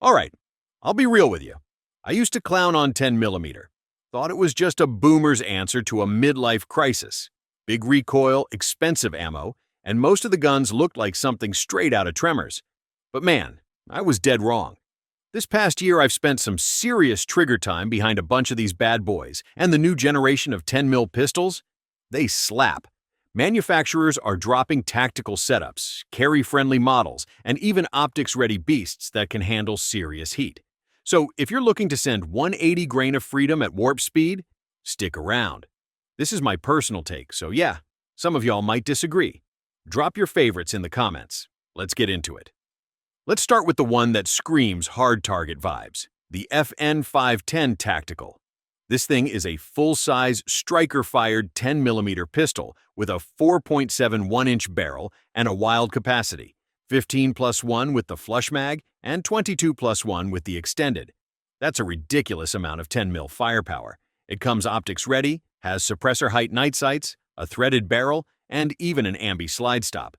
All right, I'll be real with you. I used to clown on 10mm. Thought it was just a boomer's answer to a midlife crisis. Big recoil, expensive ammo, and most of the guns looked like something straight out of Tremors. But man, I was dead wrong. This past year I've spent some serious trigger time behind a bunch of these bad boys, and the new generation of 10mm pistols, they slap. Manufacturers are dropping tactical setups, carry-friendly models, and even optics-ready beasts that can handle serious heat. So if you're looking to send 180 grain of freedom at warp speed, stick around. This is my personal take, so yeah, some of y'all might disagree. Drop your favorites in the comments. Let's get into it. Let's start with the one that screams hard target vibes, the FN 510 Tactical. This thing is a full-size, striker-fired 10mm pistol with a 4.7 1-inch barrel and a wild capacity, 15+1 with the flush mag and 22+1 with the extended. That's a ridiculous amount of 10mm firepower. It comes optics-ready, has suppressor height night sights, a threaded barrel, and even an ambi slide stop.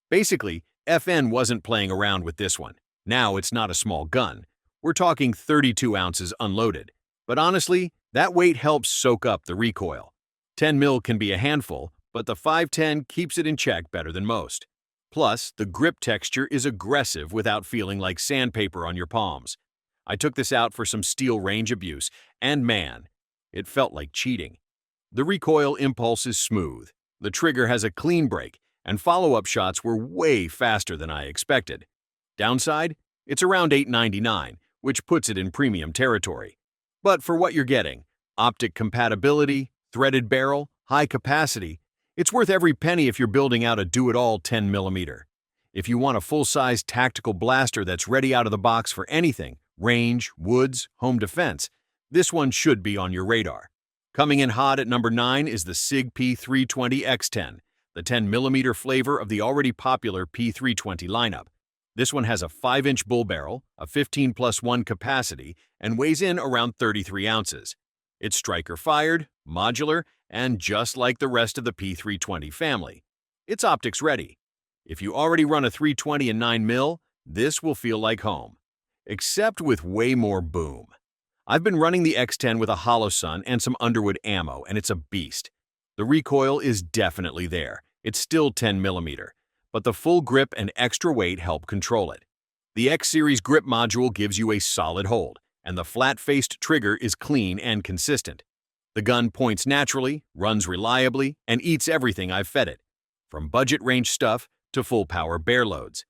Basically, FN wasn't playing around with this one. Now it's not a small gun. We're talking 32 ounces unloaded. But honestly, that weight helps soak up the recoil. 10mm can be a handful, but the 510 keeps it in check better than most. Plus, the grip texture is aggressive without feeling like sandpaper on your palms. I took this out for some steel range abuse, and man, it felt like cheating. The recoil impulse is smooth, the trigger has a clean break, and follow-up shots were way faster than I expected. Downside? It's around $8.99, which puts it in premium territory. But for what you're getting, optic compatibility, threaded barrel, high capacity, it's worth every penny if you're building out a do-it-all 10mm. If you want a full-size tactical blaster that's ready out of the box for anything, range, woods, home defense, this one should be on your radar. Coming in hot at number 9 is the SIG P320-XTEN, the 10mm flavor of the already popular P320 lineup. This one has a 5-inch bull barrel, a 15+1 capacity, and weighs in around 33 ounces. It's striker-fired, modular, and just like the rest of the P320 family. It's optics-ready. If you already run a 320 and 9mm, this will feel like home. Except with way more boom. I've been running the X10 with a hollow sun and some Underwood ammo, and it's a beast. The recoil is definitely there. It's still 10mm, but the full grip and extra weight help control it. The X-Series grip module gives you a solid hold, and the flat-faced trigger is clean and consistent. The gun points naturally, runs reliably, and eats everything I've fed it, from budget range stuff to full-power bear loads.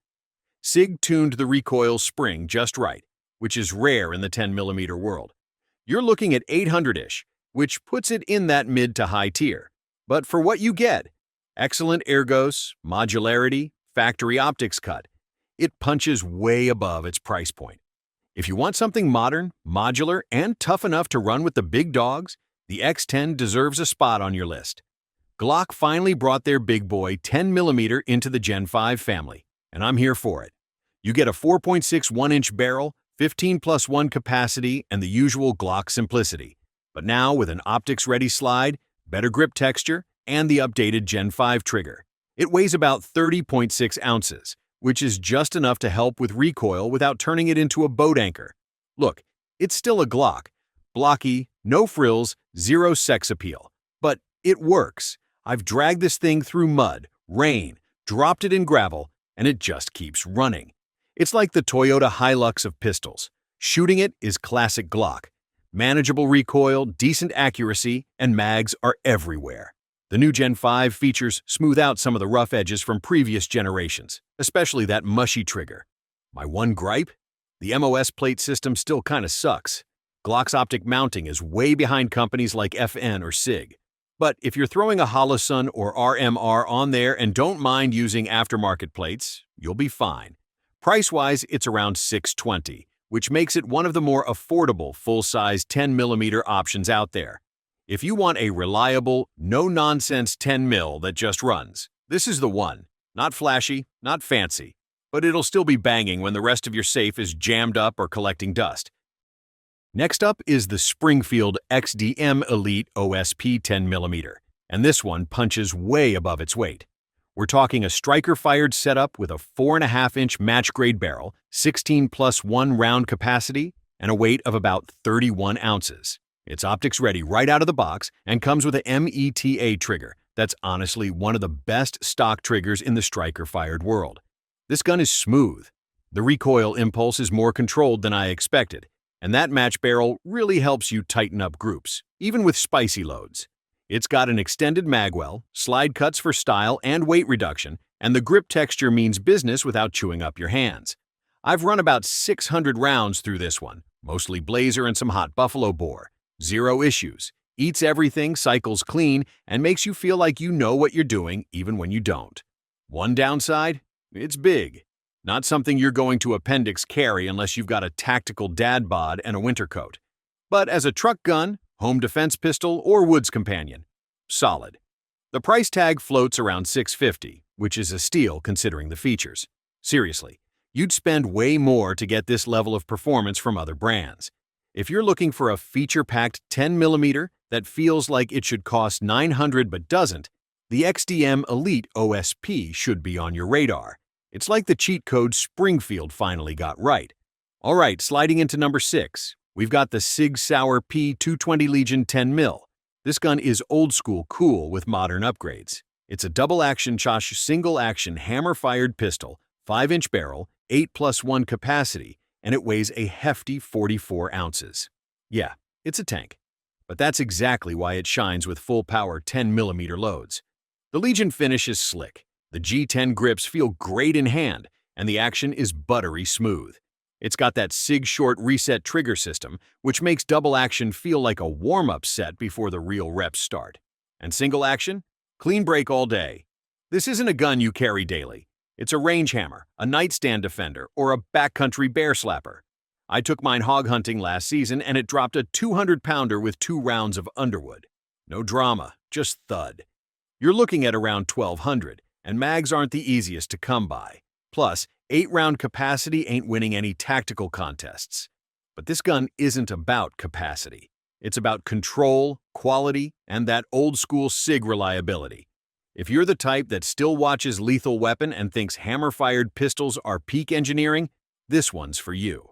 SIG tuned the recoil spring just right, which is rare in the 10mm world. You're looking at 800-ish, which puts it in that mid to high tier. But for what you get, excellent ergos, modularity, factory optics cut, it punches way above its price point. If you want something modern, modular, and tough enough to run with the big dogs, the X10 deserves a spot on your list. Glock finally brought their big boy 10mm into the Gen 5 family, and I'm here for it. You get a 4.6 1-inch barrel, 15+1 capacity, and the usual Glock simplicity. But now with an optics-ready slide, better grip texture, and the updated Gen 5 trigger. It weighs about 30.6 ounces, which is just enough to help with recoil without turning it into a boat anchor. Look, it's still a Glock. Blocky, no frills, zero sex appeal. But it works. I've dragged this thing through mud, rain, dropped it in gravel, and it just keeps running. It's like the Toyota Hilux of pistols. Shooting it is classic Glock. Manageable recoil, decent accuracy, and mags are everywhere. The new Gen 5 features smooth out some of the rough edges from previous generations, especially that mushy trigger. My one gripe? The MOS plate system still kinda sucks. Glock's optic mounting is way behind companies like FN or SIG. But if you're throwing a Holosun or RMR on there and don't mind using aftermarket plates, you'll be fine. Price-wise, it's around $620, which makes it one of the more affordable full-size 10mm options out there. If you want a reliable, no-nonsense 10mm that just runs, this is the one. Not flashy, not fancy, but it'll still be banging when the rest of your safe is jammed up or collecting dust. Next up is the Springfield XDM Elite OSP 10mm, and this one punches way above its weight. We're talking a striker-fired setup with a 4.5-inch match-grade barrel, 16+1 round capacity, and a weight of about 31 ounces. It's optics ready right out of the box and comes with a META trigger. That's honestly one of the best stock triggers in the striker-fired world. This gun is smooth. The recoil impulse is more controlled than I expected, and that match barrel really helps you tighten up groups, even with spicy loads. It's got an extended magwell, slide cuts for style and weight reduction, and the grip texture means business without chewing up your hands. I've run about 600 rounds through this one, mostly blazer and some hot buffalo bore. Zero issues, eats everything, cycles clean, and makes you feel like you know what you're doing even when you don't. One downside? It's big. Not something you're going to appendix carry unless you've got a tactical dad bod and a winter coat. But as a truck gun, home defense pistol, or woods companion, solid. The price tag floats around $650, which is a steal considering the features. Seriously, you'd spend way more to get this level of performance from other brands. If you're looking for a feature-packed 10mm that feels like it should cost $900 but doesn't, the XDM Elite OSP should be on your radar. It's like the cheat code Springfield finally got right. All right, sliding into number 6. We've got the SIG P320 Legion 10mm. This gun is old school cool with modern upgrades. It's a double-action Chosh single-action hammer-fired pistol, 5-inch barrel, 8+1 capacity, and it weighs a hefty 44 ounces. Yeah, it's a tank. But that's exactly why it shines with full-power 10mm loads. The Legion finish is slick. The G10 grips feel great in hand, and the action is buttery smooth. It's got that SIG short reset trigger system, which makes double action feel like a warm-up set before the real reps start. And single action? Clean break all day. This isn't a gun you carry daily. It's a range hammer, a nightstand defender, or a backcountry bear slapper. I took mine hog hunting last season and it dropped a 200-pounder with 2 rounds of Underwood. No drama, just thud. You're looking at around 1,200, and mags aren't the easiest to come by. Plus, 8-round capacity ain't winning any tactical contests. But this gun isn't about capacity. It's about control, quality, and that old-school SIG reliability. If you're the type that still watches Lethal Weapon and thinks hammer-fired pistols are peak engineering, this one's for you.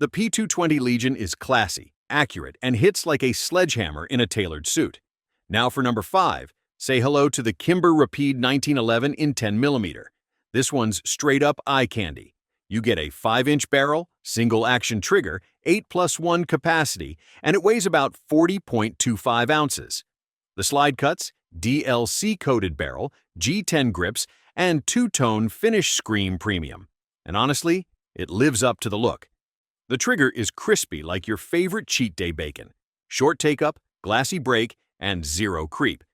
The P220 Legion is classy, accurate, and hits like a sledgehammer in a tailored suit. Now for number 5, say hello to the Kimber Rapide 1911 in 10mm. This one's straight-up eye candy. You get a 5-inch barrel, single-action trigger, 8+1 capacity, and it weighs about 40.25 ounces. The slide cuts, DLC-coated barrel, G10 grips, and two-tone finish scream premium. And honestly, it lives up to the look. The trigger is crispy like your favorite cheat day bacon. Short take-up, glassy break, and zero creep.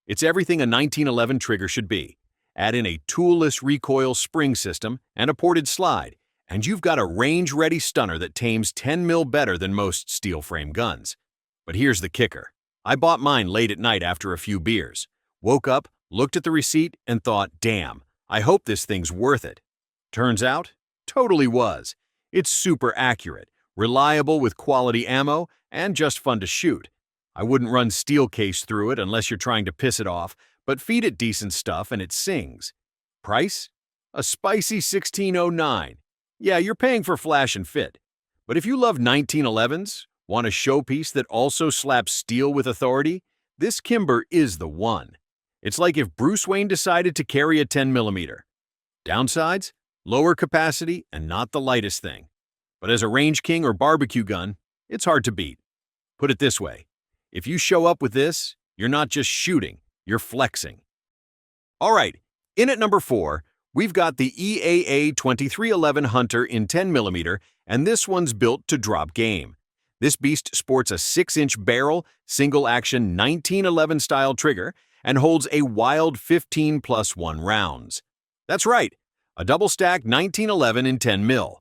It's everything a 1911 trigger should be. Add in a toolless recoil spring system and a ported slide, and you've got a range-ready stunner that tames 10mm better than most steel-frame guns. But here's the kicker. I bought mine late at night after a few beers. Woke up, looked at the receipt, and thought, damn, I hope this thing's worth it. Turns out, totally was. It's super accurate, reliable with quality ammo, and just fun to shoot. I wouldn't run steel case through it unless you're trying to piss it off, but feed it decent stuff and it sings. Price? A spicy $1,609. Yeah, you're paying for flash and fit. But if you love 1911s, want a showpiece that also slaps steel with authority, this Kimber is the one. It's like if Bruce Wayne decided to carry a 10mm. Downsides? Lower capacity and not the lightest thing. But as a range king or barbecue gun, it's hard to beat. Put it this way, if you show up with this, you're not just shooting, you're flexing. All right, in at number 4, we've got the EAA 2311 Hunter in 10mm, and this one's built to drop game. This beast sports a 6-inch barrel, single-action 1911 style trigger, and holds a wild 15+1 rounds. That's right, a double-stack 1911 in 10mm.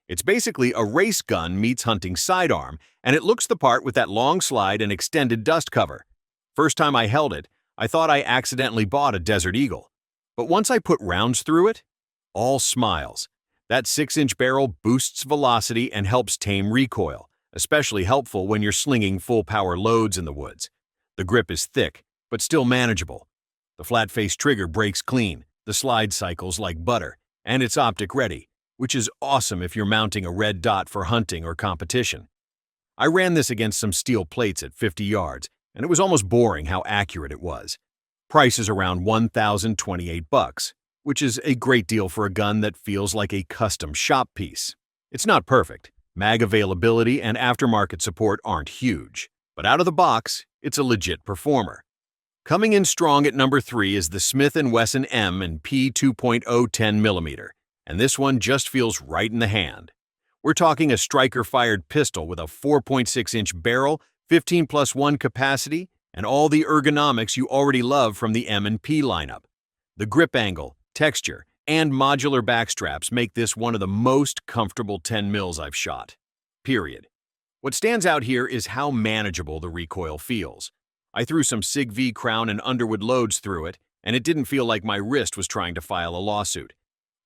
It's basically a race gun meets hunting sidearm, and it looks the part with that long slide and extended dust cover. First time I held it, I thought I accidentally bought a Desert Eagle. But once I put rounds through it, all smiles. That 6-inch barrel boosts velocity and helps tame recoil, especially helpful when you're slinging full-power loads in the woods. The grip is thick, but still manageable. The The flat-face trigger breaks clean, the slide cycles like butter, and it's optic-ready, which is awesome if you're mounting a red dot for hunting or competition. I ran this against some steel plates at 50 yards, and it was almost boring how accurate it was. Price is around $1,028, which is a great deal for a gun that feels like a custom shop piece. It's not perfect. Mag availability and aftermarket support aren't huge, but out of the box, it's a legit performer. Coming in strong at number 3 is the Smith & Wesson M and P 2.0 10mm, and this one just feels right in the hand. We're talking a striker-fired pistol with a 4.6-inch barrel, 15+1 capacity, and all the ergonomics you already love from the M and P lineup. The grip angle, texture, and modular backstraps make this one of the most comfortable 10 mils I've shot. Period. What stands out here is how manageable the recoil feels. I threw some SIG V crown and Underwood loads through it, and it didn't feel like my wrist was trying to file a lawsuit.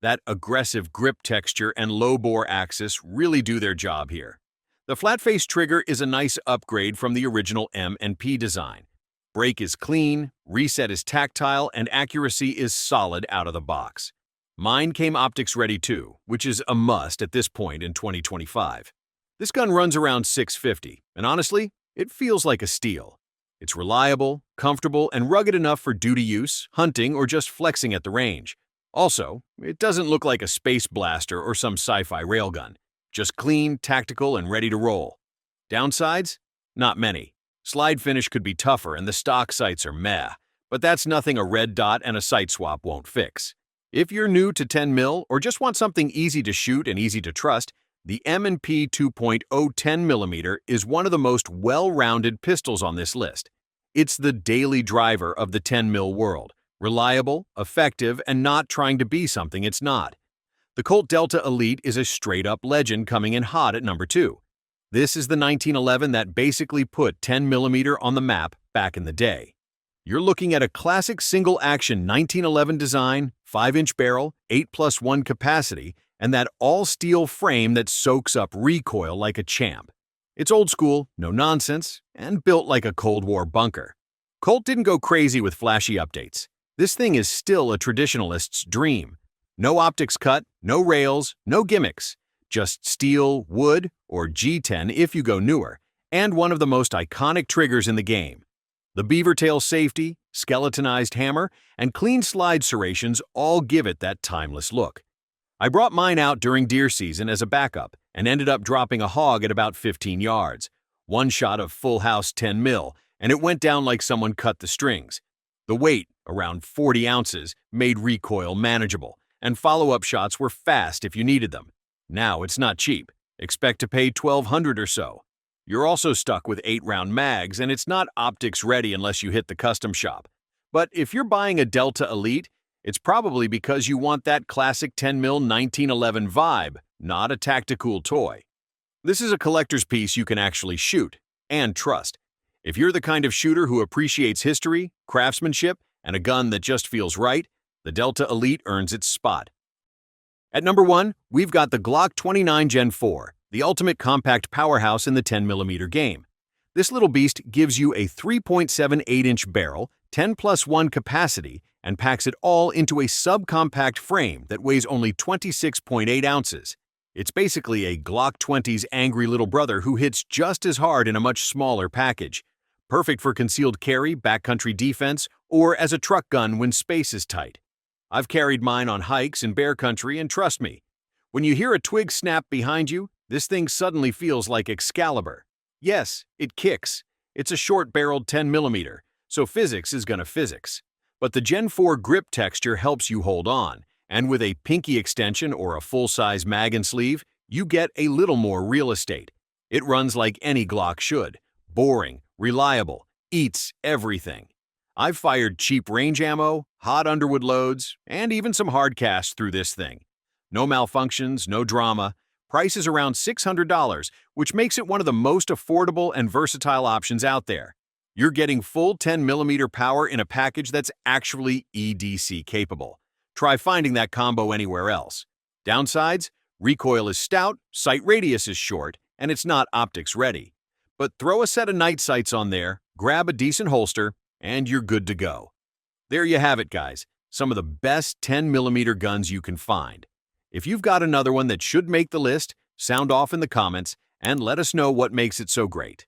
That aggressive grip texture and low-bore axis really do their job here. The flat-face trigger is a nice upgrade from the original M and P design. Brake is clean, reset is tactile, and accuracy is solid out of the box. Mine came optics ready too, which is a must at this point in 2025. This gun runs around $650, and honestly, it feels like a steal. It's reliable, comfortable, and rugged enough for duty use, hunting, or just flexing at the range. Also, it doesn't look like a space blaster or some sci-fi railgun. Just clean, tactical, and ready to roll. Downsides? Not many. Slide finish could be tougher and the stock sights are meh, but that's nothing a red dot and a sight swap won't fix. If you're new to 10 mil or just want something easy to shoot and easy to trust, the M and P 2.0 10mm is one of the most well-rounded pistols on this list. It's the daily driver of the 10 mil world. Reliable, effective, and not trying to be something it's not. The Colt Delta Elite is a straight-up legend coming in hot at number 2. This is the 1911 that basically put 10mm on the map back in the day. You're looking at a classic single-action 1911 design, 5-inch barrel, 8+1 capacity, and that all-steel frame that soaks up recoil like a champ. It's old school, no nonsense, and built like a Cold War bunker. Colt didn't go crazy with flashy updates. This thing is still a traditionalist's dream. No optics cut, no rails, no gimmicks. Just steel, wood, or G10 if you go newer, and one of the most iconic triggers in the game. The beaver tail safety, skeletonized hammer, and clean slide serrations all give it that timeless look. I brought mine out during deer season as a backup and ended up dropping a hog at about 15 yards. One shot of full house 10 mil, and it went down like someone cut the strings. The weight, around 40 ounces, made recoil manageable, and follow-up shots were fast if you needed them. Now it's not cheap. Expect to pay $1,200 or so. You're also stuck with 8-round mags, and it's not optics ready unless you hit the custom shop. But if you're buying a Delta Elite, it's probably because you want that classic 10 mil 1911 vibe, not a tactical toy. This is a collector's piece you can actually shoot and trust. If you're the kind of shooter who appreciates history, craftsmanship, and a gun that just feels right, the Delta Elite earns its spot. At number 1, we've got the Glock 29 Gen 4, the ultimate compact powerhouse in the 10mm game. This little beast gives you a 3.78-inch barrel, 10+1 capacity, and packs it all into a subcompact frame that weighs only 26.8 ounces. It's basically a Glock 20's angry little brother who hits just as hard in a much smaller package. Perfect for concealed carry, backcountry defense, or as a truck gun when space is tight. I've carried mine on hikes in bear country, and trust me, when you hear a twig snap behind you, this thing suddenly feels like Excalibur. Yes, it kicks. It's a short-barreled 10mm, so physics is gonna physics. But the Gen 4 grip texture helps you hold on, and with a pinky extension or a full-size mag and sleeve, you get a little more real estate. It runs like any Glock should. Boring, reliable, eats everything. I've fired cheap range ammo, hot Underwood loads, and even some hard casts through this thing. No malfunctions, no drama. Price is around $600, which makes it one of the most affordable and versatile options out there. You're getting full 10mm power in a package that's actually EDC capable. Try finding that combo anywhere else. Downsides? Recoil is stout, sight radius is short, and it's not optics ready. But throw a set of night sights on there, grab a decent holster, and you're good to go. There you have it, guys. Some of the best 10mm guns you can find. If you've got another one that should make the list, sound off in the comments and let us know what makes it so great.